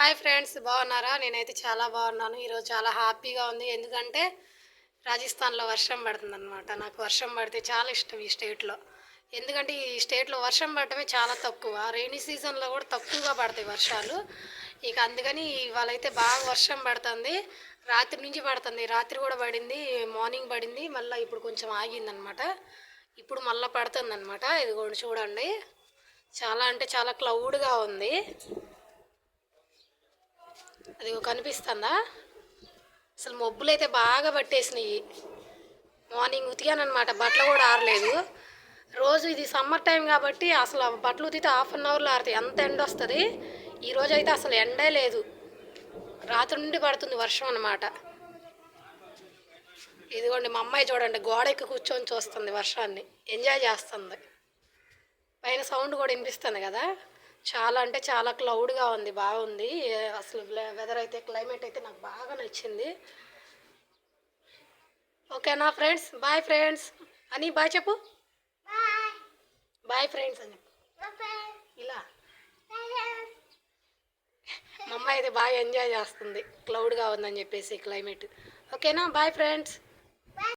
Hi friends, బాగున్నారా? నేనైతే చాలా బాగున్నాను. ఈరోజు చాలా హ్యాపీగా ఉంది. ఎందుకంటే రాజస్థాన్లో వర్షం పడుతుందన్నమాట. నాకు వర్షం పడితే చాలా ఇష్టం ఈ స్టేట్లో. ఎందుకంటే ఈ స్టేట్లో వర్షం పడటమే చాలా తక్కువ. రెయినీ సీజన్లో కూడా తక్కువగా పడతాయి వర్షాలు. ఇక అందుకని ఇవాళ అయితే బాగా వర్షం పడుతుంది. రాత్రి నుంచి పడుతుంది. రాత్రి కూడా పడింది, మార్నింగ్ పడింది, మళ్ళీ ఇప్పుడు కొంచెం ఆగిందనమాట. ఇప్పుడు మళ్ళీ పడుతుందన్నమాట. ఇది కూడా చూడండి, చాలా అంటే చాలా క్లౌడ్గా ఉంది. అది కనిపిస్తుందా? అసలు మబ్బులు అయితే బాగా పట్టేసినాయి. మార్నింగ్ ఉతికానమాట, బట్టలు కూడా ఆరలేదు. రోజు ఇది సమ్మర్ టైం కాబట్టి అసలు బట్టలు ఉతికితే హాఫ్ అన్ అవర్లో ఆరుతాయి, అంత ఎండ వస్తుంది. ఈరోజు అయితే అసలు ఎండే లేదు, రాత్రి నుండి పడుతుంది వర్షం అన్నమాట. ఇదిగోండి మా అమ్మాయి చూడండి, గోడ ఎక్కి కూర్చొని చూస్తుంది వర్షాన్ని, ఎంజాయ్ చేస్తుంది. పైన సౌండ్ కూడా వినిపిస్తుంది కదా. చాలా అంటే చాలా క్లౌడ్గా ఉంది, బాగుంది. అసలు వెదర్ అయితే, క్లైమేట్ అయితే నాకు బాగా నచ్చింది. ఓకేనా ఫ్రెండ్స్? బాయ్ ఫ్రెండ్స్ అని బాయ్ చెప్పు. బాయ్ ఫ్రెండ్స్ అని చెప్పు. ఇలా మా అమ్మాయి అయితే బాగా ఎంజాయ్ చేస్తుంది, క్లౌడ్గా ఉందని చెప్పేసి క్లైమేట్. ఓకేనా? Bye friends.